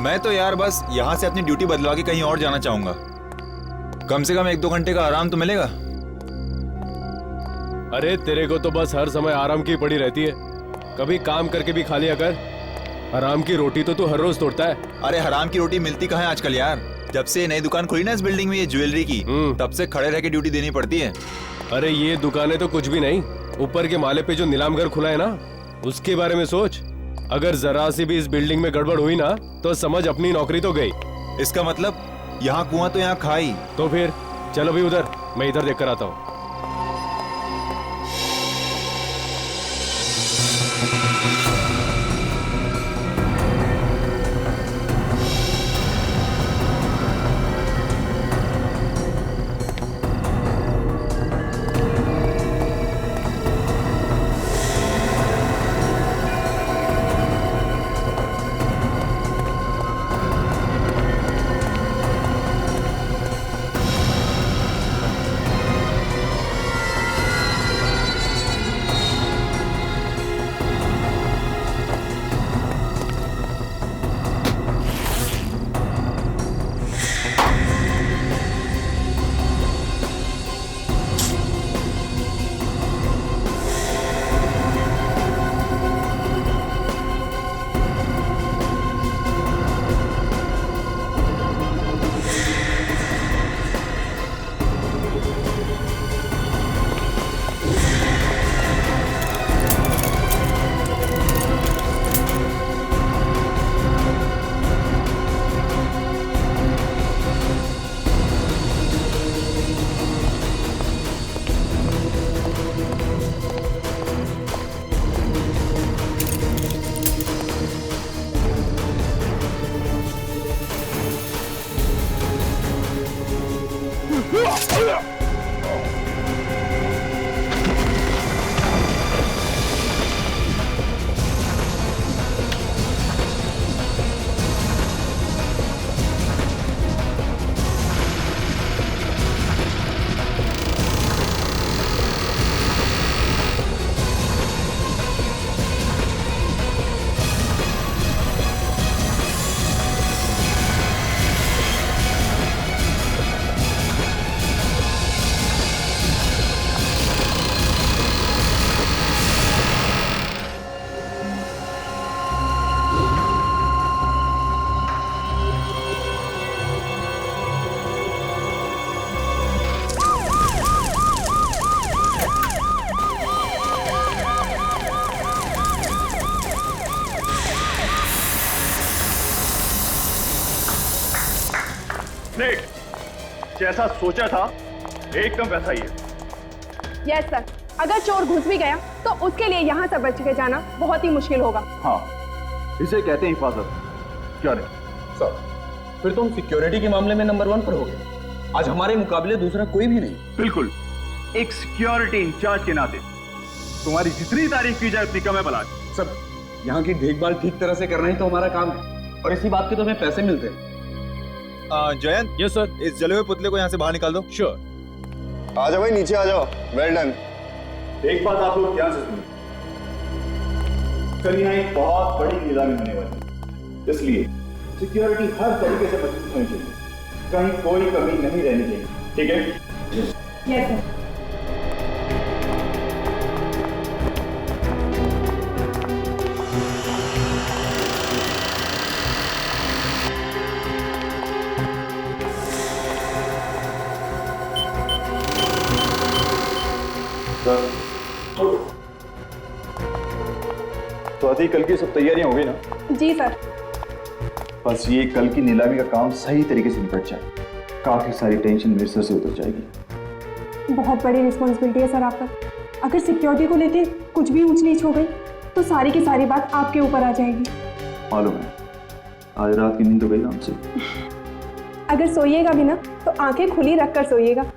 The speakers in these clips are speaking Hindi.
मैं तो यार बस यहाँ से अपनी ड्यूटी बदलवा के कहीं और जाना चाहूंगा। कम से कम 1-2 घंटे का आराम तो मिलेगा। अरे तेरे को तो बस हर समय आराम की पड़ी रहती है, कभी काम करके भी खा लिया कर। हराम की रोटी तो तू हर रोज तोड़ता है। अरे हराम की रोटी मिलती कहाँ है आजकल यार। जब से नई दुकान खुली ना इस बिल्डिंग में, ये ज्वेलरी की, तब से खड़े रह के ड्यूटी देनी पड़ती है। अरे ये दुकानें तो कुछ भी नहीं, ऊपर के माले पे जो नीलाम घर खुला है ना, उसके बारे में सोच। अगर जरा सी भी इस बिल्डिंग में गड़बड़ हुई ना, तो समझ अपनी नौकरी तो गई। इसका मतलब यहाँ कुआं तो यहाँ खाई। तो फिर चलो भी उधर, मैं इधर देख कर आता हूँ। जैसा सोचा था एकदम वैसा ही है। यस सर, अगर चोर घुस भी गया तो उसके लिए यहाँ से बच के जाना बहुत ही मुश्किल होगा। हाँ, इसे कहते हैं हिफाजत। क्या नहीं सर, फिर तुम सिक्योरिटी के मामले में नंबर 1 पर हो गए। आज हमारे मुकाबले दूसरा कोई भी नहीं। बिल्कुल, एक सिक्योरिटी इंचार्ज के नाते तुम्हारी जितनी तारीफ की जाए उतनी कम है। बलाज सब यहाँ की देखभाल ठीक तरह से करना ही तो हमारा काम है, और इसी बात के तो हमें पैसे मिलते हैं। Jayant, yes sir. इस जले हुए पुतले को यहाँ से बाहर निकाल दो। श्योर। आ जाओ भाई, नीचे आ जाओ। Well done. एक बात आप लोग ध्यान से सुनिए, कल यहाँ एक बहुत बड़ी नीलामी होने वाली है, इसलिए सिक्योरिटी हर तरीके से मजबूत होनी चाहिए, कहीं कोई कमी नहीं रहनी चाहिए। ठीक है? Yes sir. तो आती कल की सब तैयारियां हो गई ना? जी सर। बस ये कल की नीलामी का काम सही तरीके से निपट जाए, काफी सारी टेंशन मेरे सर से उतर जाएगी। बहुत बड़ी रिस्पॉन्सिबिलिटी है सर आप पर। अगर सिक्योरिटी को लेके कुछ भी ऊंच नीच हो गई तो सारी की सारी बात आपके ऊपर आ जाएगी। मालूम है, आज रात की नींद तो गई ना हमसे। अगर सोइएगा भी ना तो आंखें खुली रखकर सोइएगा।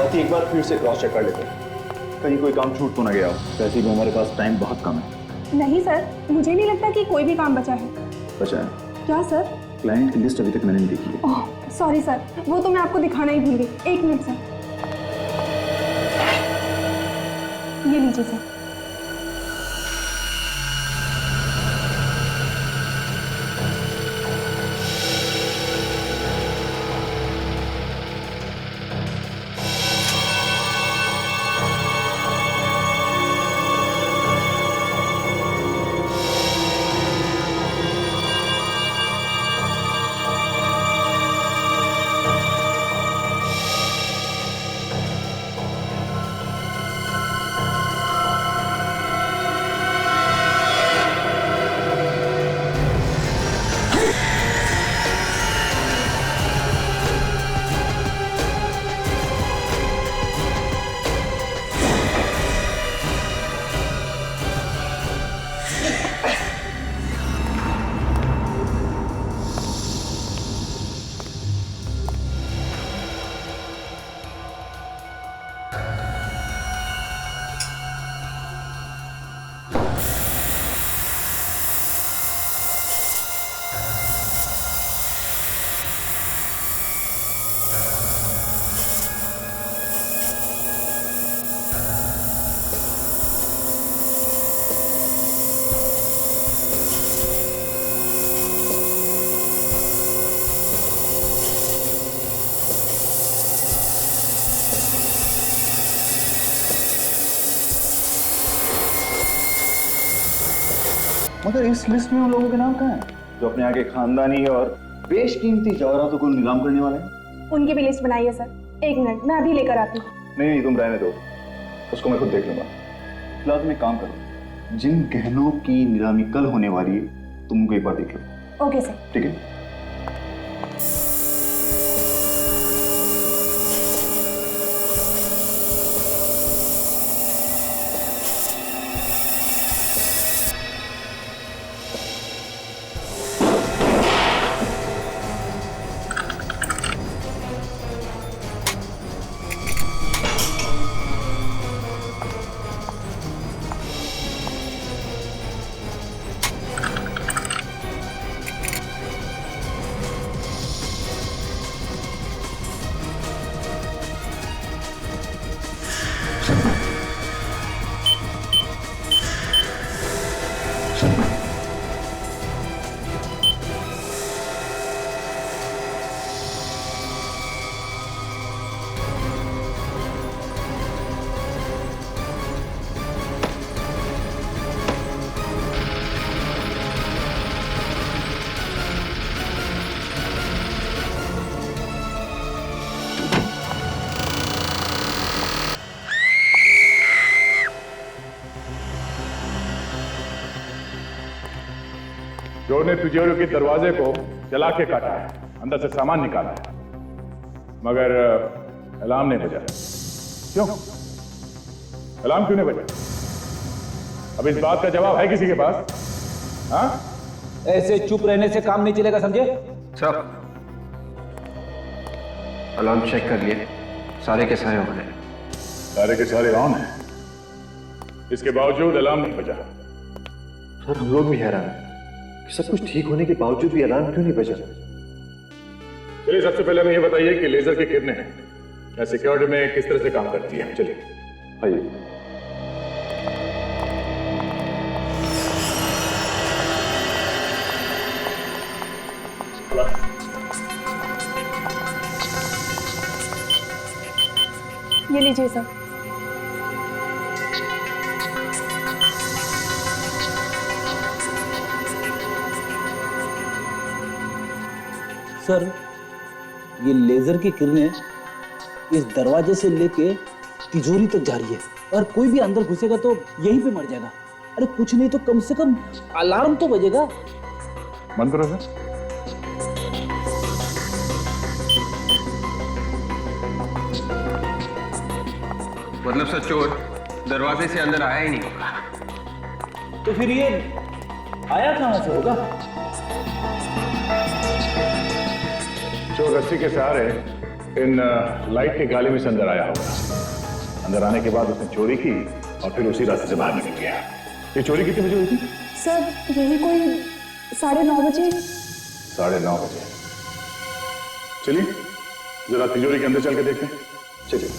आरती एक बार फिर से क्रॉस चेक कर लेते हैं, कहीं कोई काम छूट तो ना गया हो। वैसे भी हमारे पास टाइम बहुत कम है। नहीं सर, मुझे नहीं लगता कि कोई भी काम बचा है। बचा है? क्या सर? क्लाइंट की लिस्ट अभी तक मैंने नहीं देखी है। ओह सॉरी सर, वो तो मैं आपको दिखाना ही भूल गई। एक मिनट सर, ये लीजिए सर। मगर इस लिस्ट में उन लोगों के नाम कहाँ हैं जो अपने आगे खानदानी और बेशकीमती जवाहरातों को नीलाम करने वाले हैं? उनकी भी लिस्ट बनाइए सर। एक मिनट, मैं अभी लेकर आती हूँ। नहीं, तुम रहने दो, उसको मैं खुद देख लूंगा। फिलहाल तुम एक काम करो, जिन गहनों की नीलामी कल होने वाली है तुम उनको एक बार देख लो। Okay sir. ठीक है। चोर ने तिजोरी के दरवाजे को जला के काटा है, अंदर से सामान निकाला है, मगर अलार्म नहीं बजा। क्यों? अलार्म क्यों नहीं बजा? अब इस बात का जवाब है किसी के पास? हाँ? ऐसे चुप रहने से काम नहीं चलेगा, समझे? सर, अलार्म चेक कर लिए, सारे के सारे ऑन है। सारे के सारे ऑन है, इसके बावजूद अलार्म नहीं बजा। सर, हम लोग भी हैरान हैं कि सब कुछ ठीक होने के बावजूद भी अलार्म क्यों नहीं बजा। चलिए, सबसे पहले हमें ये बताइए कि लेजर की किरणें या सिक्योरिटी में किस तरह से काम करती है। चलिए आइए। ये लीजिए सर। सर, ये लेजर की किरणें इस दरवाजे से लेके तिजोरी तक जा रही है और कोई भी अंदर घुसेगा तो यहीं पे मर जाएगा। अरे कुछ नहीं तो कम से कम अलार्म तो बजेगा। बंद करो सर। मतलब सर, चोर दरवाजे से अंदर आया ही नहीं होगा। तो फिर ये आया कहां से होगा? चोर रस्सी के सहारे इन लाइट के गाले में से अंदर आया होगा। अंदर आने के बाद उसने चोरी की और फिर उसी रास्ते से बाहर निकल गया। ये चोरी कितने बजे हुई थी? सर यही कोई 9:30 बजे। 9:30 बजे। चलिए जरा तिजोरी के अंदर चल के देखते हैं। चलिए।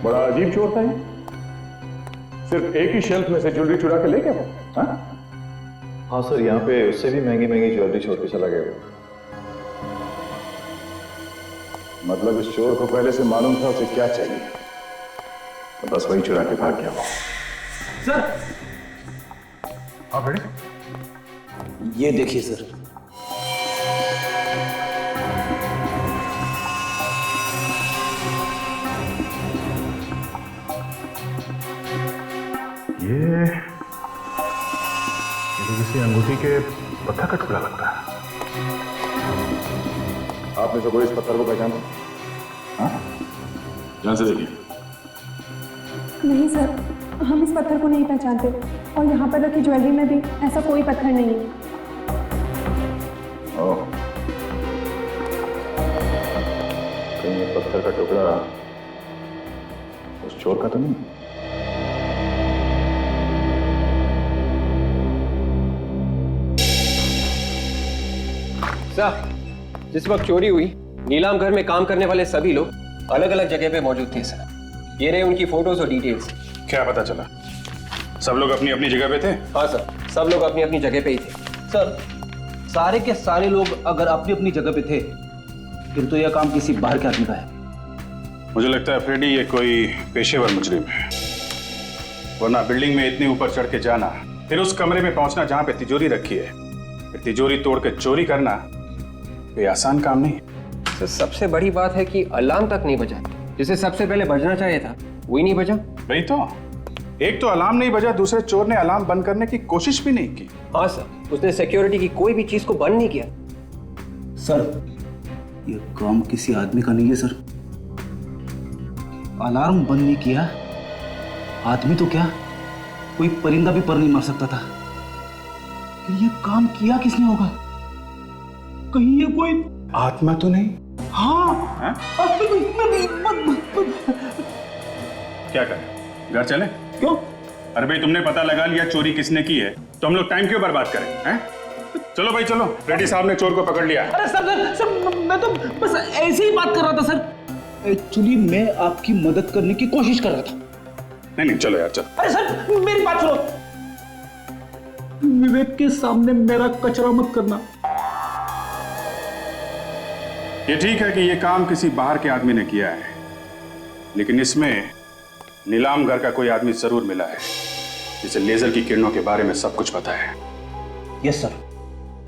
बड़ा अजीब चोर था ये। सिर्फ एक ही शेल्फ में से ज्वेलरी चुरा के ले गया वो। हाँ सर, यहाँ पे उससे भी महंगी महंगी ज्वेलरी छोड़ के चला गया। मतलब इस चोर को पहले से मालूम था उसे क्या चाहिए, तो बस वही चुरा के भाग गया वो। सर हाँ बेटे, ये देखिए सर। ये तो किसी अंगूठी के पत्थर का टुकड़ा लगता है। आपने से कोई इस पत्थर को पहचाना? हाँ, ध्यान से देखिए। नहीं सर, हम इस पत्थर को नहीं पहचानते और यहाँ पर रखी ज्वेलरी में भी ऐसा कोई पत्थर नहीं है। ओह, कहीं ये पत्थर का टुकड़ा उस चोर का तो नहीं? सर, जिस वक्त चोरी हुई नीलाम घर में काम करने वाले सभी लोग अलग अलग जगह पे मौजूद थे सर। ये रहे उनकी फोटोज और डिटेल्स। क्या पता चला? सब लोग अपनी अपनी जगह पे थे? हाँ सर, सब लोग अपनी अपनी जगह पे ही थे। सर सारे के सारे लोग अगर अपनी अपनी जगह पे थे फिर तो यह काम किसी बाहर के आदमी का है। मुझे लगता है फ्रेडी ये कोई पेशेवर मुजरिम है, वरना बिल्डिंग में इतनी ऊपर चढ़ के जाना, फिर उस कमरे में पहुंचना जहां पे तिजोरी रखी है, फिर तिजोरी तोड़ के चोरी करना कोई आसान काम नहीं है। सर सबसे बड़ी बात है कि अलार्म तक नहीं बजा, जिसे सबसे पहले बजना चाहिए था वही नहीं बजा। वही तो, एक तो अलार्म नहीं बजा, दूसरे चोर ने अलार्म बंद करने की कोशिश भी नहीं की। हाँ सर, उसने सिक्योरिटी की कोई भी चीज को बंद नहीं किया। सर ये काम किसी आदमी का नहीं है सर। अलार्म बंद नहीं किया, आदमी तो क्या कोई परिंदा भी पर नहीं मार सकता था। फिर ये काम किया किसने होगा? कहीं ये कोई आत्मा तो नहीं? हाँ क्या करें, घर चले? क्यों? अरे भाई तुमने पता लगा लिया चोरी किसने की है, तो हम लोग टाइम क्यों बर्बाद करें? हैं? चलो भाई चलो, रेड्डी साहब ने चोर को पकड़ लिया। अरे सर मैं तो बस ऐसे ही बात कर रहा था सर। एक्चुअली मैं आपकी मदद करने की कोशिश कर रहा था। नहीं चलो यार चलो। अरे सर मेरी बात सुनो, विवेक के सामने मेरा कचरा मत करना। ये ठीक है कि ये काम किसी बाहर के आदमी ने किया है, लेकिन इसमें नीलाम घर का कोई आदमी जरूर मिला है जिसे लेजर की किरणों के बारे में सब कुछ पता है। Yes sir.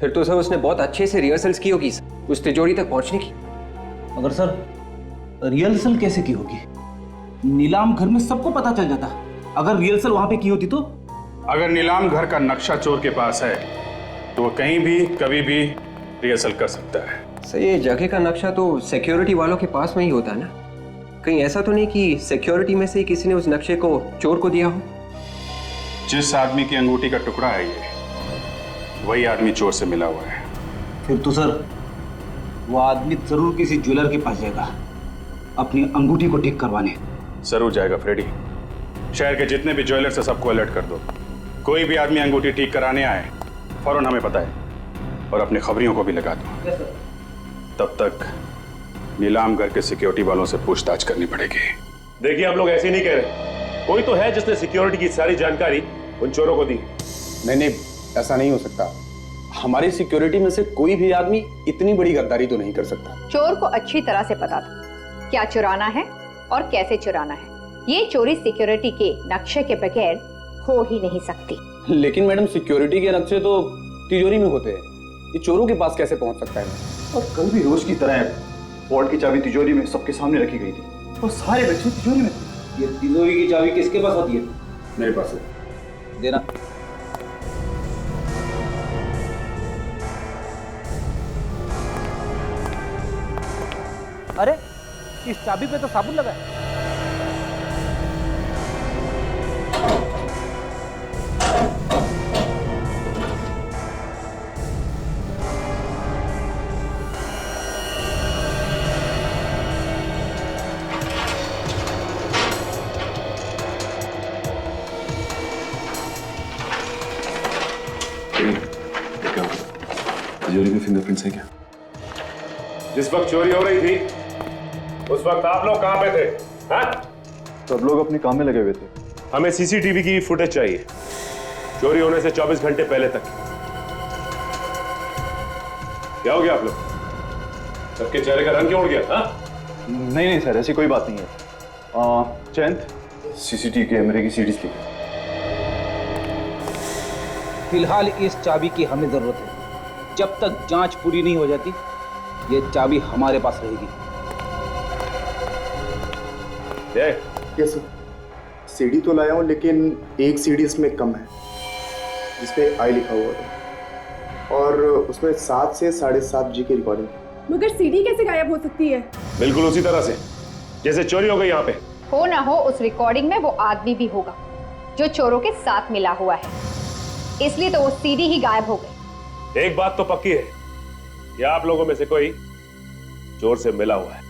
फिर तो सर उसने बहुत अच्छे से रिहर्सल्स की होगी उस तिजोरी तक पहुंचने की। मगर सर रिहर्सल कैसे की होगी? नीलाम घर में सबको पता चल जाता। अगर रिहर्सल वहां पे की होती तो? अगर नीलाम घर का नक्शा चोर के पास है तो वो कहीं भी कभी भी रिहर्सल कर सकता है। सर ये जगह का नक्शा तो सिक्योरिटी वालों के पास में ही होता है ना, कहीं ऐसा तो नहीं कि सिक्योरिटी में से ही किसी ने उस नक्शे को चोर को दिया हो? जिस आदमी की अंगूठी का टुकड़ा है ये, वही आदमी चोर से मिला हुआ है। फिर तो सर वो आदमी जरूर किसी ज्वेलर के पास जाएगा अपनी अंगूठी को ठीक करवाने। जरूर जाएगा फ्रेडी। शहर के जितने भी ज्वेलर से सबको अलर्ट कर दो, कोई भी आदमी अंगूठी ठीक कराने आए फौरन हमें बताए और अपने खबरियों को भी लगा दो। तब तक नीलाम घर के सिक्योरिटी वालों से पूछताछ करनी पड़ेगी। देखिए आप लोग ऐसे नहीं कह रहे, कोई तो है जिसने सिक्योरिटी की सारी जानकारी उन चोरों को दी। नहीं ऐसा नहीं हो सकता। हमारी सिक्योरिटी में से कोई भी आदमी इतनी बड़ी गद्दारी तो नहीं कर सकता। चोर को अच्छी तरह से पता था क्या चुराना है और कैसे चुराना है। ये चोरी सिक्योरिटी के नक्शे के बगैर हो ही नहीं सकती। लेकिन मैडम सिक्योरिटी के नक्शे तो तिजोरी में होते हैं, ये चोरों के पास कैसे पहुंच सकता है? और कल भी रोज की तरह वॉल्ट की चाबी तिजोरी में सबके सामने रखी गई थी और सारे बच्चे तिजोरी में थे। ये तिजोरी की चाबी किसके पास होती है? मेरे पास है। देना। अरे इस चाबी पे तो साबुन लगा है। तिजोरी में फिंगरप्रिंट्स है क्या? जिस वक्त चोरी हो रही थी उस वक्त आप लोग कहां पे थे? हाँ? सब लोग अपने काम में लगे हुए थे। हमें सीसीटीवी की फुटेज चाहिए चोरी होने से 24 घंटे पहले तक। क्या हो गया आप लोग? सबके चेहरे का रंग क्यों उड़ गया? हाँ? नहीं सर, ऐसी कोई बात नहीं है। चैंद सीसीटीवी कैमरे की सीडीज थी। फिलहाल इस चाबी की हमें जरूरत है। जब तक जांच पूरी नहीं हो जाती ये चाबी हमारे पास रहेगी। यस सर, सीडी तो लाया हूँ लेकिन एक सीडी इसमें कम है जिसपे आई लिखा हुआ था और उसमें 7 से 7.5 जी की रिकॉर्डिंग। मगर सीडी कैसे गायब हो सकती है? बिल्कुल उसी तरह से जैसे चोरी हो गई यहाँ पे। हो ना हो उस रिकॉर्डिंग में वो आदमी भी होगा जो चोरों के साथ मिला हुआ है, इसलिए तो वो सीडी ही गायब हो गई। एक बात तो पक्की है कि आप लोगों में से कोई चोर से मिला हुआ है।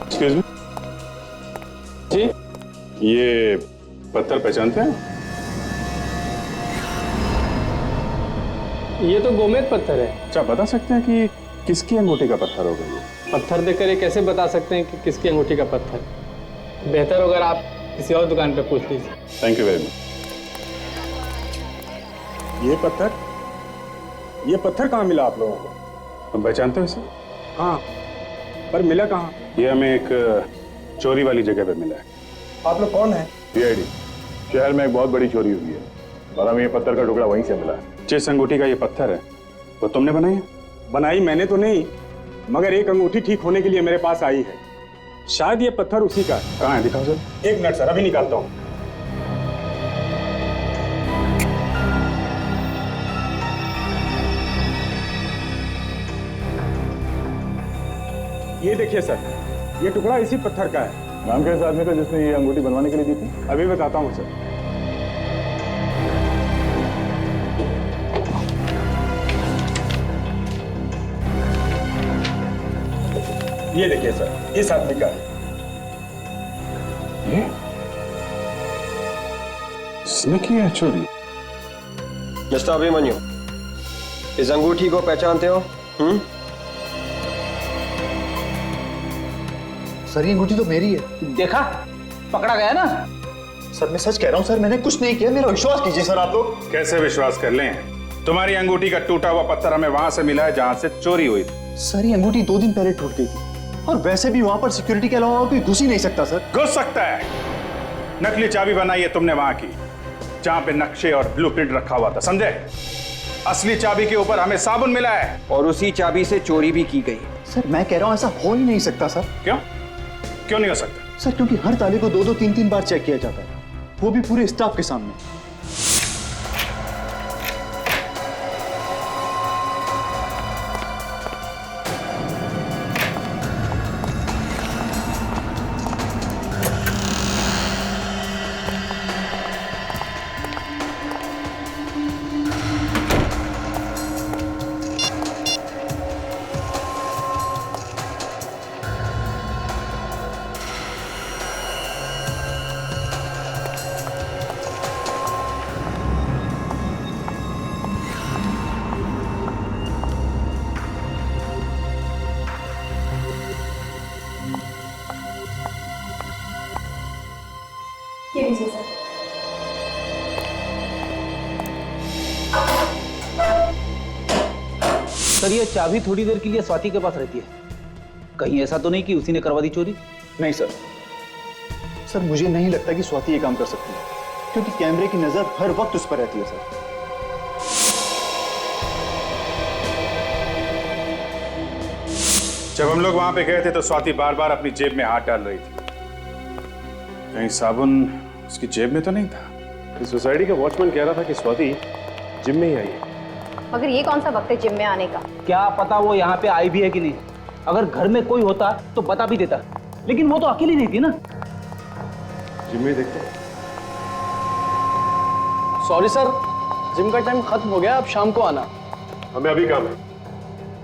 एक्सक्यूज मी जी, ये पत्थर पहचानते हैं? ये तो गोमेद पत्थर है। अच्छा, बता सकते हैं कि किसकी अंगूठी का पत्थर होगा ये? पत्थर देखकर ये कैसे बता सकते हैं कि किसकी अंगूठी का पत्थर? बेहतर होगा आप किसी और दुकान पे पूछ लीजिए। Thank you very much. ये पत्थर कहाँ मिला आप लोगों को? हम पहचानते हो इसे? हाँ, पर मिला कहाँ? ये हमें एक चोरी वाली जगह पे मिला है। आप लोग कौन है? सीआईडी। शहर में एक बहुत बड़ी चोरी हुई है और हमें ये पत्थर का टुकड़ा वहीं से मिला है। जिस अंगूठी का ये पत्थर है वो तुमने बनाई है? बनाई मैंने तो नहीं, मगर एक अंगूठी ठीक होने के लिए मेरे पास आई है। शायद ये पत्थर उसी का है। कहाँ है, दिखाओ सर। एक मिनट सर, अभी निकालता हूँ। ये देखिए सर, ये टुकड़ा इसी पत्थर का है। नाम कैसे आदमी का जिसने ये अंगूठी बनवाने के लिए दी थी? अभी बताता हूँ सर। ये देखिए सर, इस आदमी का है। ये इसने की है चोरी? मिस्टर अभिमन्यु, इस अंगूठी को पहचानते हो? सर ये अंगूठी तो मेरी है। देखा, पकड़ा गया ना। सर मैं सच कह रहा हूँ सर, मैंने कुछ नहीं किया, मेरा विश्वास कीजिए सर आप लोग। कैसे विश्वास कर लें? तुम्हारी अंगूठी का टूटा हुआ पत्थर हमें वहां से मिला है जहां से चोरी हुई थी। सर ये अंगूठी 2 दिन पहले टूट गई थी और वैसे भी वहां पर सिक्योरिटी के अलावा कोई घुस ही नहीं सकता सर। घुस सकता है। नकली चाबी बनाई है तुमने वहां की जहां पे नक्शे और ब्लूप्रिंट रखा हुआ था, समझे? असली चाबी के ऊपर हमें साबुन मिला है और उसी चाबी से चोरी भी की गई। सर मैं कह रहा हूँ ऐसा हो ही नहीं सकता सर। क्यों नहीं हो सकता? सर क्योंकि हर ताले को 2-2, 3-3 बार चेक किया जाता है, वो भी पूरे स्टाफ के सामने। ये लीजिए सर। सर ये चाबी थोड़ी देर के लिए स्वाति के पास रहती है। कहीं ऐसा तो नहीं कि उसी ने करवा दी चोरी? नहीं सर, सर मुझे नहीं लगता कि स्वाति ये काम कर सकती है, क्योंकि कैमरे की नजर हर वक्त उस पर रहती है सर। जब हम लोग वहां पे गए थे तो स्वाति बार बार अपनी जेब में हाथ डाल रही थी। कहीं साबुन उसकी जेब में तो नहीं था? इस सोसाइटी का वॉचमैन कह रहा था कि स्वाति जिम में ही आई है। मगर ये कौन सा वक्त है जिम में आने का? क्या पता वो यहाँ पे आई भी है कि नहीं। अगर घर में कोई होता तो बता भी देता, लेकिन वो तो अकेली नहीं थी ना। जिम में देखते हैं। सॉरी सर, जिम का टाइम खत्म हो गया, अब शाम को आना। हमें अभी काम है।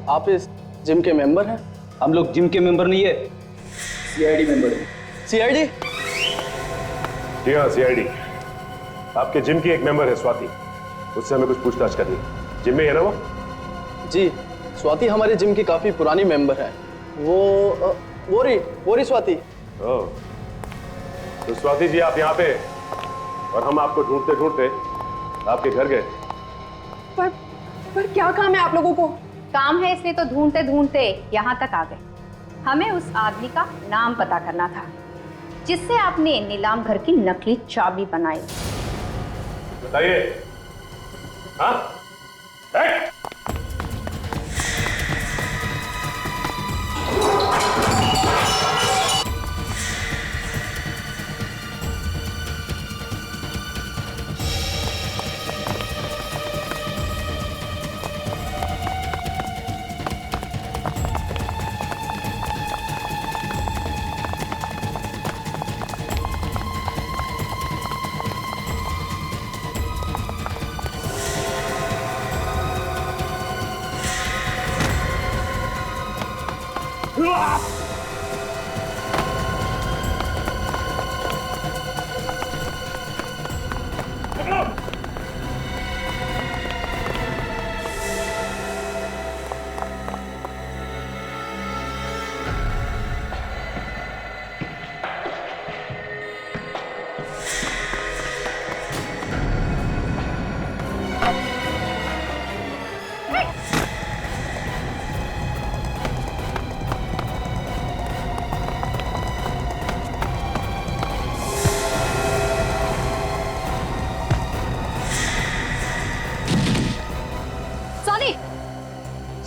आप इस जिम के मेंबर हैं? हम लोग जिम के मेंबर नहीं है, सीआईडी मेंबर है। सीआईडी? जी हाँ, सीआईडी। आपके जिम की एक मेंबर है स्वाति, उससे हमें कुछ पूछताछ करनी है। जिम में है ना वो? जी, स्वाति हमारे जिम की काफी पुरानी मेंबर है। वो रही स्वाति। ओह, तो स्वाति जी आप यहाँ पे, और हम आपको ढूंढते ढूंढते आपके घर गए। पर क्या काम है आप लोगों को? काम है इसलिए तो ढूंढते ढूंढते यहाँ तक आ गए। हमें उस आदमी का नाम पता करना था जिससे आपने नीलाम घर की नकली चाबी बनाई। बताइए। हाँ?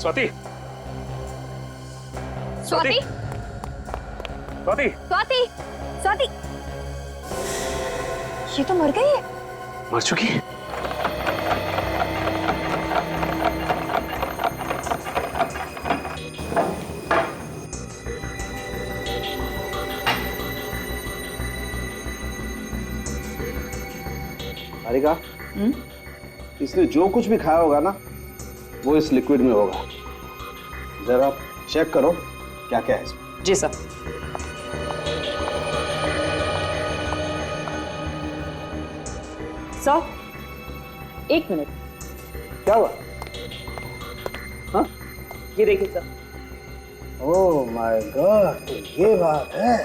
स्वाति, स्वाति, स्वाति, स्वाति, स्वाति, ये तो मर गई है। मर चुकी है? हारिका, इसने जो कुछ भी खाया होगा ना, वो इस लिक्विड में होगा। जरा चेक करो क्या क्या है इसमें। जी सर। सर, एक मिनट। क्या हुआ? हाँ? ये देखिए सर। ओह माय गॉड, तो ये बात है।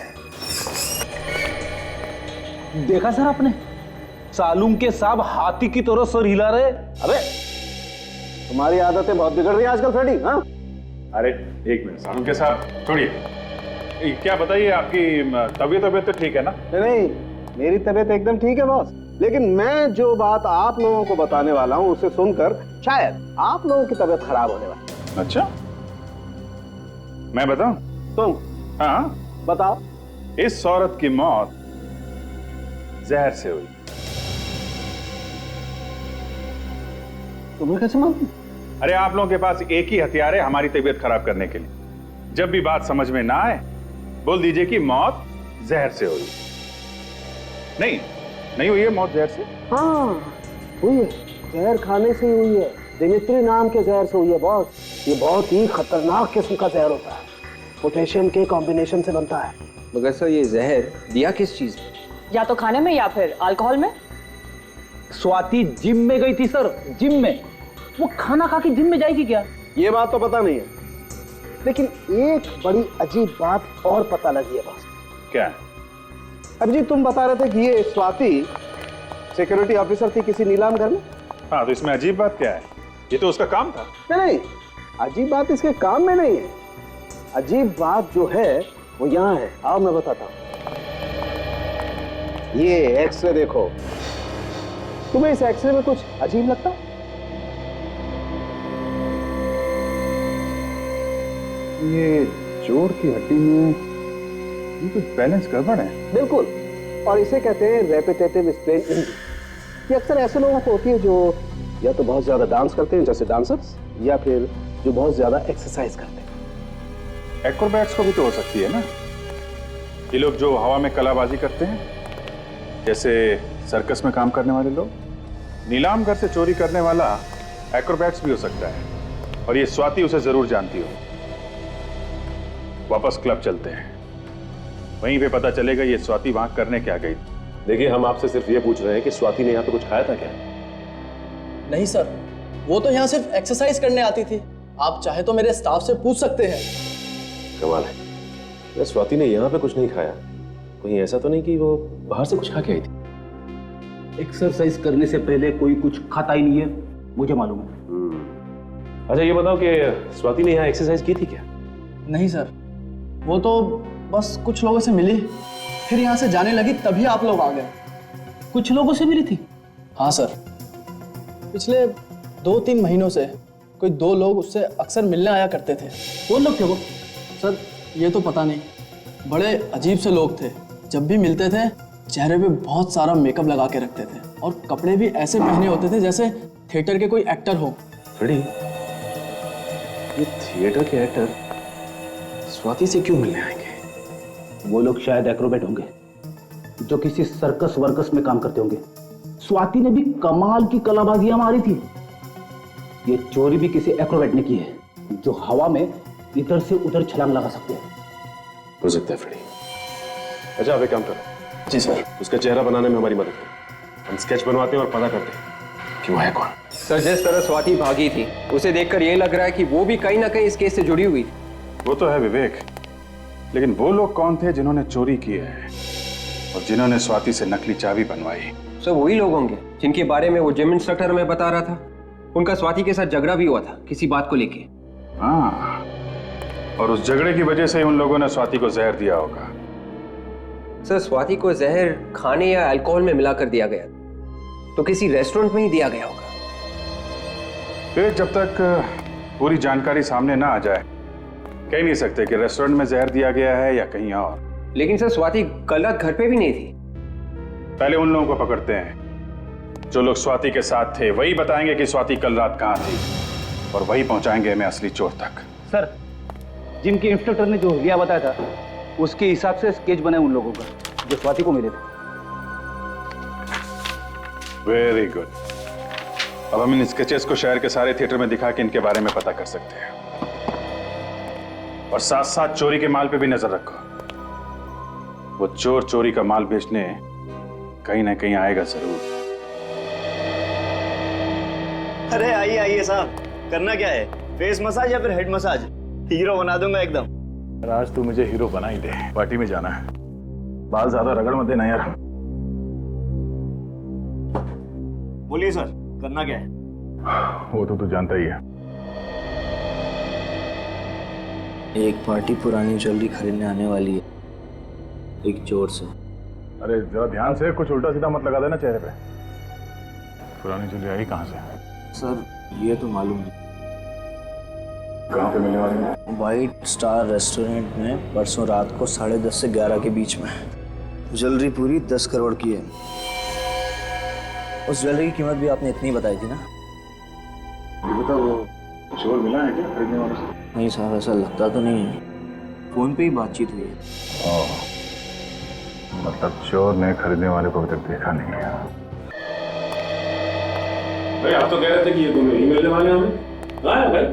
देखा सर आपने, सालूम के साहब हाथी की तरह सर हिला रहे। अबे तुम्हारी आदतें बहुत बिगड़ रही है आजकल फ्रेडी। हाँ, अरे एक मिनट सालूम के साहब, छोड़िए। क्या बताइए, आपकी तबीयत तो ठीक है ना? नहीं, मेरी तबीयत एकदम ठीक है बॉस, लेकिन मैं जो बात आप लोगों को बताने वाला हूँ उसे सुनकर शायद आप लोगों की तबीयत खराब होने वाली है। अच्छा, मैं बताऊं? तुम? हाँ बताओ। इस औरत की मौत जहर से हुई। तुम्हें कैसे मालूम? अरे आप लोगों के पास एक ही हथियार है हमारी तबीयत खराब करने के लिए। जब भी बात समझ में ना आए, बोल दीजिए कि मौत जहर से हुई। नहीं हुई है मौत जहर से? हाँ हुई है, जहर खाने से ही हुई है। दिमित्री नाम के जहर से हुई है बॉस। ये बहुत ही खतरनाक किस्म का जहर होता है, पोटेशियम के कॉम्बिनेशन से बनता है। मगर सर ये जहर दिया किस चीज में? या तो खाने में या फिर अल्कोहल में। स्वाति जिम में गई थी सर, जिम में। वो खाना खा के जिम में जाएगी क्या, ये बात तो पता नहीं है, लेकिन एक बड़ी अजीब बात और पता लगी है बॉस। क्या? अभिजीत, तुम बता रहे थे कि ये स्वाति सिक्योरिटी ऑफिसर थी किसी नीलाम घर में। हाँ, तो इसमें अजीब बात क्या है? ये तो उसका काम था। नहीं, अजीब बात इसके काम में नहीं है। अजीब बात जो है वो यहाँ है। आओ मैं बताता हूँ। ये एक्सरे देखो। तुम्हें इस एक्सरे में कुछ अजीब लगता? ये जोड़ की हड्डी में ये कुछ बैलेंस गड़बड़ है। बिल्कुल, और इसे कहते हैं रेपिटेटिव स्ट्रेन इंजरी। ये अक्सर ऐसे लोगों को होती है जो या तो बहुत ज्यादा डांस करते हैं जैसे डांसर्स, या फिर जो बहुत ज्यादा एक्सरसाइज करते हैं। एक्रोबैट्स को भी तो हो सकती है ना, ये लोग जो हवा में कलाबाजी करते हैं, जैसे सर्कस में काम करने वाले लोग। नीलाम घर से चोरी करने वाला एक्रोबैट्स भी हो सकता है, और ये स्वाति उसे जरूर जानती हो। वापस क्लब चलते हैं, वहीं पे पता चलेगा ये स्वाति वहां करने क्या गई। देखिए, हम आपसे सिर्फ ये पूछ रहे हैं कि स्वाति ने यहाँ पे कुछ खाया था क्या? नहीं सर, वो तो यहाँ सिर्फ एक्सरसाइज करने आती थी। आप चाहे तो मेरे स्टाफ से पूछ सकते हैं। कमाल है, स्वाति ने यहाँ पे कुछ नहीं खाया। कहीं ऐसा तो नहीं कि वो बाहर से कुछ खा के आई थी? एक्सरसाइज करने से पहले कोई कुछ खाता ही नहीं है, मुझे मालूम है। अच्छा ये बताओ कि स्वाति ने यहाँ एक्सरसाइज की थी क्या? नहीं सर, वो तो बस कुछ लोगों से मिली, फिर यहाँ से जाने लगी, तभी आप लोग आ गए। कुछ लोगों से मिली थी? हाँ सर, पिछले 2-3 महीनों से कोई 2 लोग उससे अक्सर मिलने आया करते थे। कौन लोग थे वो? सर ये तो पता नहीं, बड़े अजीब से लोग थे। जब भी मिलते थे चेहरे पे बहुत सारा मेकअप लगा के रखते थे, और कपड़े भी ऐसे पहने होते थे जैसे थिएटर के कोई एक्टर हो। फ्रेडी, ये थिएटर के एक्टर स्वाति से क्यों मिलने आएंगे? वो लोग शायद एक्रोबैट होंगे जो किसी सर्कस वर्कस में काम करते होंगे। स्वाति ने भी कमाल की कलाबाजियां मारी थी। ये चोरी भी किसी एक्रोबैट ने की है जो हवा में इधर से उधर छलांग लगा सकते हैं। हो सकता है फ्रेडी। अच्छा आप एक काम करो। जी सर। उसका चेहरा बनाने में हमारी मदद करो। हम स्केच बनवाते हैं और पता करते हैं कि वो है कौन। सर जिस तरह स्वाति भागी थी उसे देखकर ये लग रहा है कि वो भी कहीं ना कहीं इस केस से जुड़ी हुई थी। वो तो है विवेक, लेकिन वो लोग कौन थे जिन्होंने चोरी की है और जिन्होंने स्वाति से नकली चाबी बनवाई? सर वही लोग होंगे जिनके बारे में वो जिम इंस्ट्रक्टर हमें बता रहा था। उनका स्वाति के साथ झगड़ा भी हुआ था किसी बात को लेके। हाँ, और उस झगड़े की वजह से उन लोगों ने स्वाति को जहर दिया होगा। सर स्वाति को जहर खाने या अल्कोहल में मिलाकर दिया गया, तो किसी रेस्टोरेंट में ही दिया गया होगा। फिर जब तक पूरी जानकारी सामने ना आ जाए कह नहीं सकते कि रेस्टोरेंट में जहर दिया गया है या कहीं और। लेकिन सर स्वाति कल रात घर पे भी नहीं थी। पहले उन लोगों को पकड़ते हैं जो लोग स्वाति के साथ थे, वही बताएंगे कि स्वाति कल रात कहाँ थी, और वही पहुंचाएंगे हमें असली चोर तक। सर, जिम के इंस्ट्रक्टर ने जो हुलिया बताया था उसके हिसाब से स्केच बने उन लोगों का जो स्वाति को मिले थे। Very good. अब हम इन स्केचेस को शहर के सारे थिएटर में दिखा के इनके बारे में पता कर सकते हैं, और साथ साथ चोरी के माल पे भी नजर रखो। वो चोर चोरी का माल बेचने कहीं ना कहीं आएगा जरूर। अरे आइए आइए साहब, करना क्या है? फेस मसाज या फिर हेड मसाज? हीरो बना दूंगा एकदम। आज तू मुझे हीरो बना ही दे, पार्टी में जाना है। बाल ज्यादा रगड़ मत देना यार। बोलिए सर, करना क्या है? वो तो तू जानता ही है। एक पार्टी पुरानी ज्वेलरी खरीदने आने वाली है, एक चोर से। अरे जरा ध्यान से, कुछ उल्टा सीधा मत लगा देना चेहरे पे। पुरानी ज्वेलरी आई कहाँ से? सर ये तो मालूम नहीं। कहाँ पे मिलने वाली है? वाइट स्टार रेस्टोरेंट में परसों रात को 10:30 से 11 के बीच में। ज्वेलरी पूरी 10 करोड़ की है। उस ज्वेलरी की कीमत भी आपने इतनी बताई थी ना? ये बता, वो चोर मिला है क्या खरीदने वाले से? नहीं साहब, ऐसा लगता तो नहीं है। फोन पे ही बातचीत हुई है। मतलब चोर ने खरीदने वाले को अभी तक देखा नहीं है। भाई आप तो कह रहे थे कि ये दोनों ही मिलने वाले हैं हमें। हाँ भाई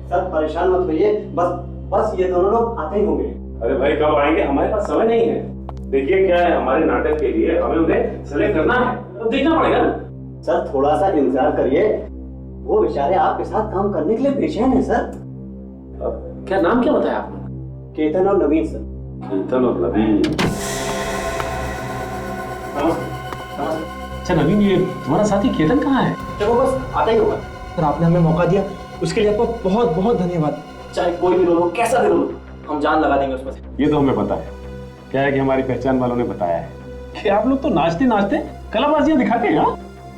सर परेशान मत होइए, बस ये दोनों लोग आते ही होंगे। अरे भाई कब आएंगे? हमारे पास समय नहीं है। देखिए क्या है, हमारे नाटक के लिए हमें उन्हें सेलेक्ट करना है, तो देखना पड़ेगा ना। सर थोड़ा सा इंतजार करिए, वो बेचारे आपके साथ काम करने के लिए बेचैन है सर। क्या नाम क्या बताया आपने? केतन और नवीन सर। केतन और नवीन। अच्छा नवीन, ये तुम्हारा साथी केतन कहाँ है? चलो बस आता ही होगा। सर आपने हमें मौका दिया, उसके लिए आपका बहुत बहुत धन्यवाद। चाहे कोई भी रोल हो, कैसा भी रोल हो, हम जान लगा देंगे उसमें से। ये तो हमें पता है। क्या है कि हमारी पहचान वालों ने बताया है कि आप लोग तो नाचते नाचते कलाबाजियां दिखाते हैं।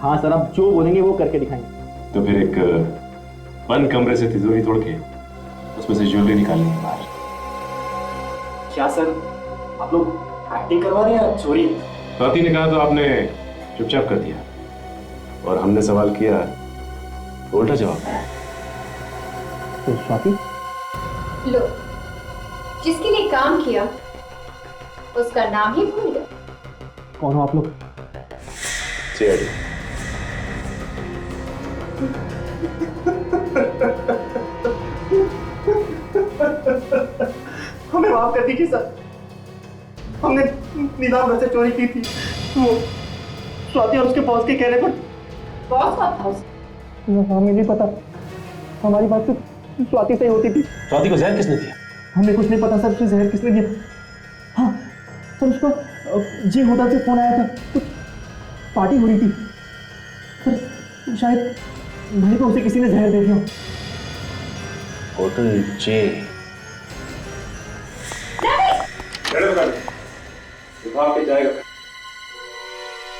हाँ सर, आप जो बोलेंगे वो करके दिखाएंगे। तो फिर एक बंद कमरे से तिजोरी तोड़ के उसमें से ज्वेलरी निकालनी है बाहर। क्या सर, आप लोग एक्टिंग करवा रहे हैं या चोरी? स्वाति ने कहा तो आपने चुपचाप कर दिया, और हमने सवाल किया तो उल्टा जवाब है। तो स्वाति, लो, जिसके लिए काम किया उसका नाम ही भूल गए। कौन हो आप लोग? सीआईडी। हमें माफ कर दीजिए सर, हमने नीलाम घर से चोरी की थी। वो स्वाति और उसके बॉस के कहने पर। बॉस कौन था उसका? हमें नहीं पता, हमारी बात तो स्वाति से ही होती थी। स्वाति को जहर किसने दिया? हमें कुछ नहीं पता सर, उसे जहर किसने दिया। हाँ सर, उसको जी होटल से फोन आया था, कुछ पार्टी हो रही थी सर, शायद भाई को उसे किसी ने जहर दे दिया। होटल जे। विभाग के जाएगा,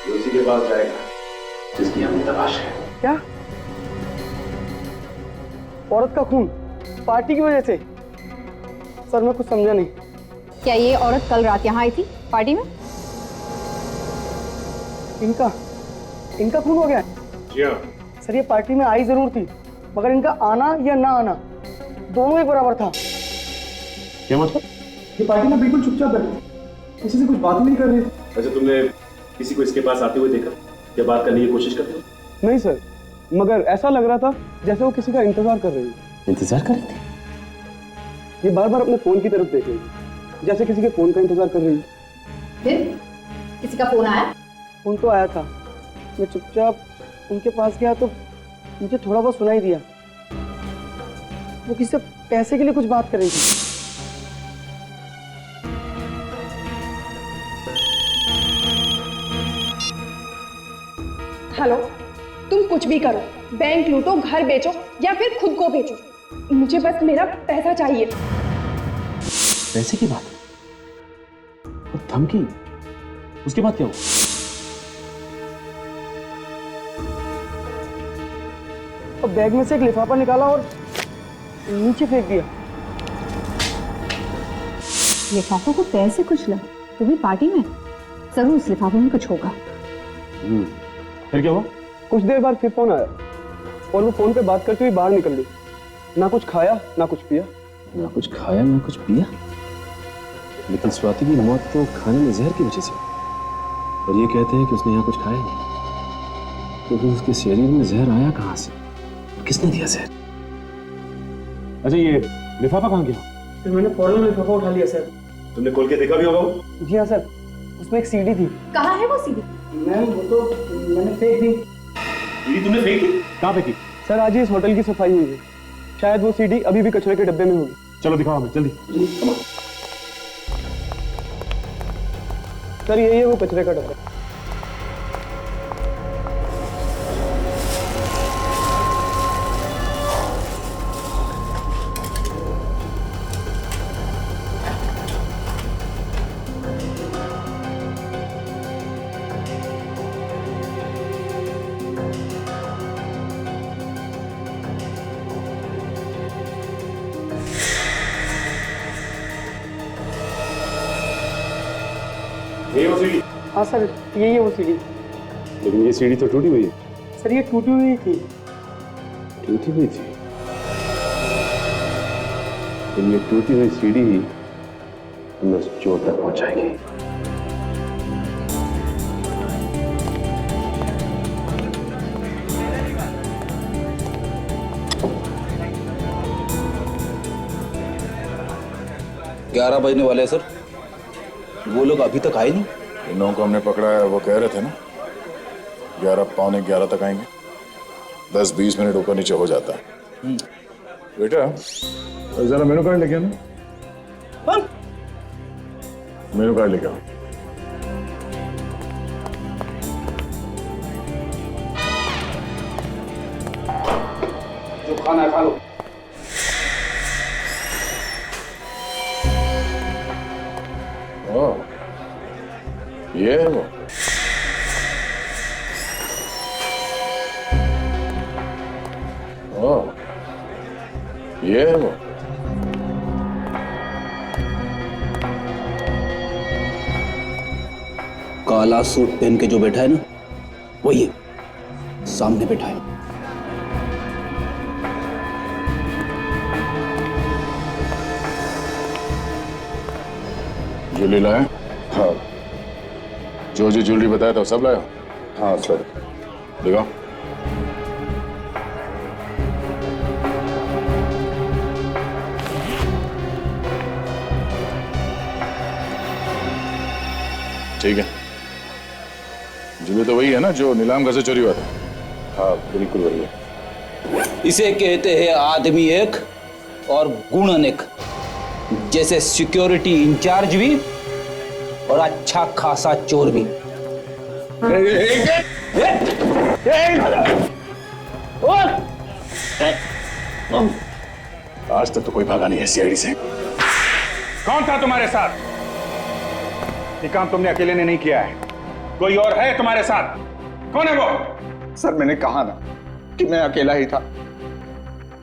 उसी के पास जाएगा जिसकी हमें तलाश है। क्या? औरत का खून पार्टी की वजह से? सर मैं कुछ समझा नहीं। क्या ये औरत कल रात यहाँ आई थी पार्टी में? इनका खून हो गया? जी हाँ सर, ये पार्टी में आई जरूर थी, मगर इनका आना या ना आना दोनों एक बराबर था। क्या मतलब? ये पार्टी में बिल्कुल चुपचाप बैठे, किसी से कुछ बात नहीं कर रहे। अच्छा, तुमने किसी को इसके पास आते हुए देखा या बात करने की कोशिश करते हो? नहीं सर, मगर ऐसा लग रहा था जैसे वो किसी का इंतजार कर रही है। इंतजार कर रही थी? ये बार बार अपने फोन की तरफ देख रही है, जैसे किसी के फोन का इंतजार कर रही है। फिर किसी का फोन आया? फोन तो आया था, मैं चुपचाप उनके पास गया तो मुझे थोड़ा बहुत सुनाई दिया। वो किसी से पैसे के लिए कुछ बात कर रही थी। हेलो, तुम कुछ भी करो, बैंक लूटो, घर बेचो या फिर खुद को बेचो, मुझे बस मेरा पैसा चाहिए। पैसे की बात और धमकी, उसके बाद क्या हुआ? और बैग में से एक लिफाफा निकाला और नीचे फेंक दिया। लिफाफों को पैर से कुचला तो भी पार्टी में? जरूर उस लिफाफे में कुछ होगा। फिर क्या हुआ? कुछ देर बाद फिर फोन आया और वो फोन पे बात करते हुए बाहर निकल गई। ना कुछ खाया ना कुछ पिया। ना कुछ खाया ना कुछ पिया? लेकिन स्वाति की मौत तो खाने में जहर की वजह से, और ये कहते हैं कि उसने यहाँ कुछ खाया नहीं। तो फिर उसके शरीर में जहर आया कहाँ से? किसने दिया जहर? अच्छा, ये लिफाफा कहाँ गया? फिर मैंने फौरन लिफाफा उठा लिया सर। तुमने खोल के देखा भी होगा? जी हाँ सर, उसमें एक सीडी थी। कहाँ है वो सीडी? मैम वो तो मैंने फेंक दी। सीडी तुमने फेंक दी? कहाँ फेंकी? सर आज ही इस होटल की सफाई हुई है, शायद वो सीडी अभी भी कचरे के डब्बे में होगी। चलो दिखाओ हमें जल्दी। सर यही है वो कचरे का डब्बा। ये वो सीडी? हाँ सर, यही है वो सीडी। लेकिन ये सीडी तो टूटी हुई है। सर ये टूटी हुई थी। टूटी हुई थी? लेकिन ये टूटी हुई सीडी ही हमें चोर तक पहुंचाएगी। ग्यारह बजने वाले हैं सर, वो लोग अभी तक आए नहीं। इन लोगों को हमने पकड़ा है, वो कह रहे थे ना 11 पौने 11 तक आएंगे। 10-20 मिनट ऊपर नीचे हो जाता है। बेटा जरा मेनू कार्ड लेके आना। मेनू कार्ड लेके आओ। जो खाना खा लो। ये है वो। ओह, ये है वो। काला सूट पहन के जो बैठा है ना, वही है, सामने बैठा है। ज्वेलरी लाए? हाँ। जो ज्वेलरी बताया था सब लाया? हाँ सर। दिखाओ। ठीक है। ज्वेलरी तो वही है ना जो नीलाम घर से चोरी हुआ था? हाँ बिल्कुल वही है। इसे कहते हैं आदमी एक और गुण अनेक। जैसे सिक्योरिटी इंचार्ज भी और अच्छा खासा चोर भी। आज तक तो कोई भागा नहीं है सीआईडी से। कौन था तुम्हारे साथ? ये काम तुमने अकेले ने नहीं किया है, कोई और है तुम्हारे साथ? कौन है वो? सर मैंने कहा ना कि मैं अकेला ही था,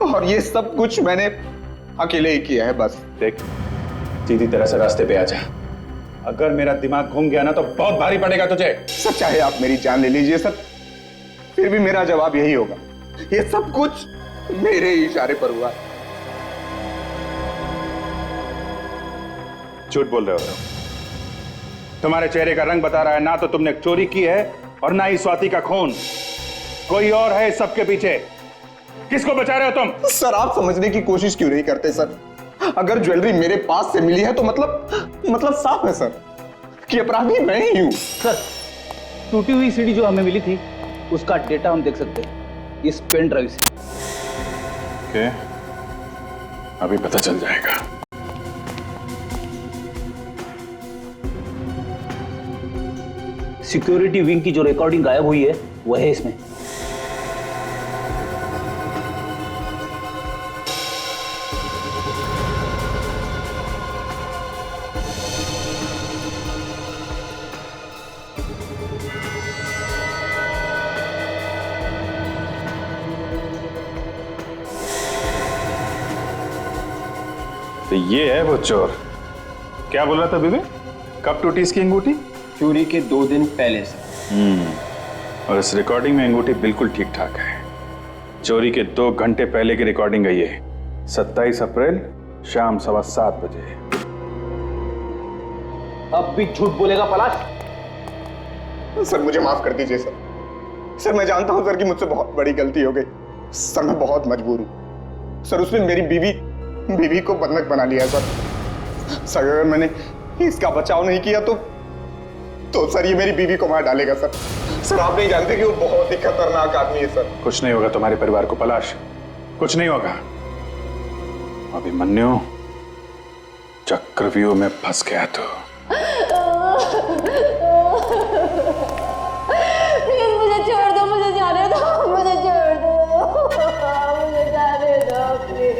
और ये सब कुछ मैंने अकेले ही किया है बस। देख, सीधी तरह से रास्ते पे आ जा। अगर मेरा दिमाग घूम गया ना तो बहुत भारी पड़ेगा तुझे। सर चाहे आप मेरी जान ले लीजिए सर, फिर भी मेरा जवाब यही होगा, ये सब कुछ मेरे ही इशारे पर हुआ। झूठ बोल रहे हो। तुम्हारे चेहरे का रंग बता रहा है, ना तो तुमने चोरी की है और ना ही स्वाति का खून। कोई और है इस सबके पीछे। किसको बचा रहे हो तुम? सर आप समझने की कोशिश क्यों नहीं करते सर? अगर ज्वेलरी मेरे पास से मिली है तो मतलब साफ है सर कि अपराधी मैं ही हूं। सर टूटी हुई सीडी जो हमें मिली थी उसका डेटा हम देख सकते हैं इस पेन ड्राइव से। ओके, अभी पता चल जाएगा। सिक्योरिटी विंग की जो रिकॉर्डिंग गायब हुई है वह है इसमें। तो ये है वो चोर। क्या बोल रहा था बीबी? कब टूटी इसकी अंगूठी? चोरी के 2 दिन पहले से। और इस रिकॉर्डिंग में अंगूठी बिल्कुल ठीक ठाक है। चोरी के 2 घंटे पहले की रिकॉर्डिंग है ये। 27 अप्रैल शाम 7:15 बजे। अब भी झूठ बोलेगा पलाश? सर मुझे माफ कर दीजिए सर। सर मैं जानता हूं सर कि मुझसे बहुत बड़ी गलती हो गई। सर मैं बहुत मजबूर हूं सर। उसने मेरी बीवी को बंधक बना लिया सर। सर अगर मैंने इसका बचाव नहीं किया तो सर ये मेरी बीवी को मार डालेगा सर। सर आप नहीं जानते कि वो बहुत ही खतरनाक आदमी है सर। कुछ नहीं होगा तुम्हारे परिवार को पलाश, कुछ नहीं होगा। अभिमन्यु चक्रव्यूह में फंस गया तो प्लीज मुझे छोड़ दो, मुझे जाने दो, मुझे छोड़ दो, मुझे जाने दो प्लीज।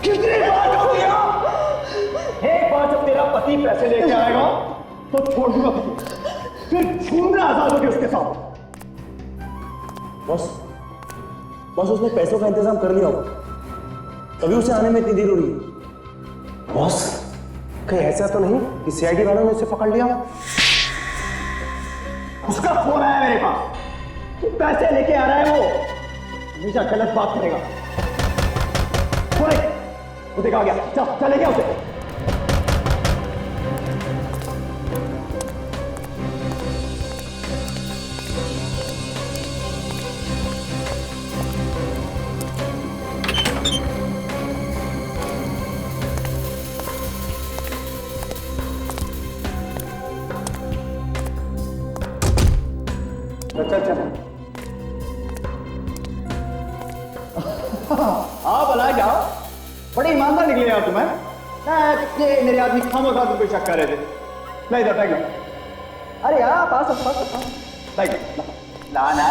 कितनी बार हो गया? एक बार जब तेरा पति पैसे लेके आएगा तो छोड़ दूंगा तुझे, फिर घूमना आजाद होगी उसके साथ। बॉस उसने पैसों का इंतजाम कर लिया होगा, तभी उसे आने में इतनी देर हो रही है। बॉस कहीं ऐसा तो नहीं कि सीआईडी वालों ने उसे पकड़ लिया? उसका फोन आया मेरे पास, पैसे लेके आ रहा है वो, हमेशा गलत बात करेगा। वो देखा गया, चल गया उसे। चल हाँ भला जाओ, बड़े ईमानदार निकले यार तुम्हें। ये मेरे आदमी खामोखा तुम पे शक कर रहे थे। नहीं था क्या? अरे यार पास लाना।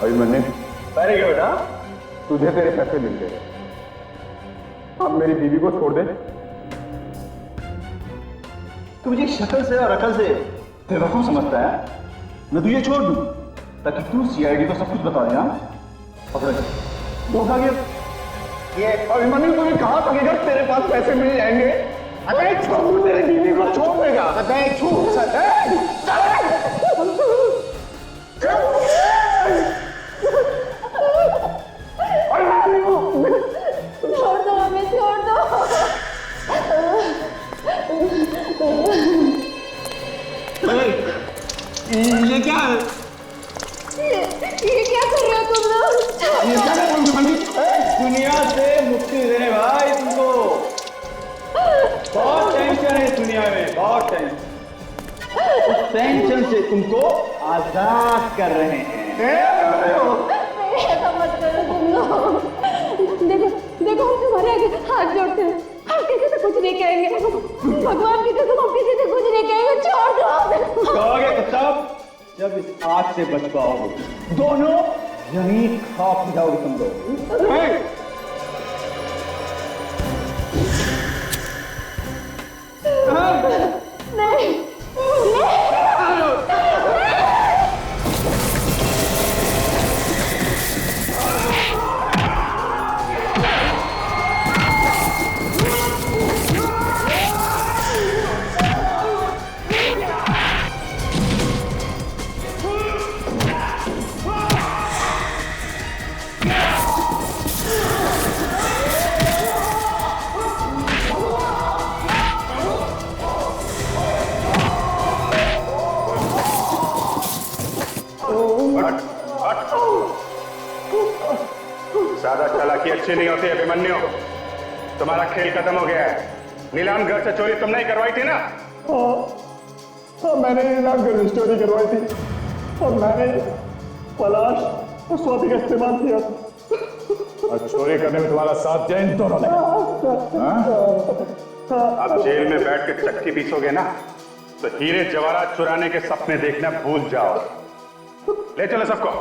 Abhimanyu very good. हाँ तुझे तेरे पैसे मिल गए, अब मेरी बीवी को छोड़ दे। तू मुझे शक्ल से और अकल से बेवकूफ समझता है? मैं तुझे छोड़ दूं ताकि तू सीआईडी को सब कुछ बता दे। हाँ पकड़ धोखा गया ये अभिमन्यु, तुझे कहा था कि अगर तेरे पास पैसे मिल जाएंगे अबे छोड़ तेरे बीवी को छोड़ देगा। अबे छोड़ छोड़ दो हमें, छोड़ दो। ये क्या है? ये क्या कर रहे हो तुम लोग? ये क्या कर रहे हो? दुनिया से मुक्ति देने भाई तुमको। बहुत टेंशन है इस दुनिया में, बहुत टेंशन। उस टेंशन से तुमको आजाद कर रहे हैं। ऐसा मत करो तुम लोग। देखो देखो, हम तुम्हारे आगे हाथ जोड़ते हैं, हम किसी से कुछ नहीं कहेंगे। भगवान की कसम, हम किसी से कुछ नहीं कहेंगे। छोड़ दो। कहोगे तो तब जब इस आग से बच पाओगे। दोनों यहीं खाक जाओगे तुम लोग। नहीं ज्यादा चालाकी अच्छी नहीं होती अभिमन्यु। तुम्हारा खेल खत्म हो गया है। नीलाम घर से चोरी तुमने ही करवाई थी ना? हाँ, मैंने नीलाम घर से चोरी करवाई थी और मैंने पलाश और स्वाति का इस्तेमाल किया था। और चोरी करने में तुम्हारा साथ दिया इन दोनों ने। अब जेल में बैठ के चक्की पीसोगे ना तो हीरे जवाहरात चुराने के सपने देखना भूल जाओ। ले चलो सबको।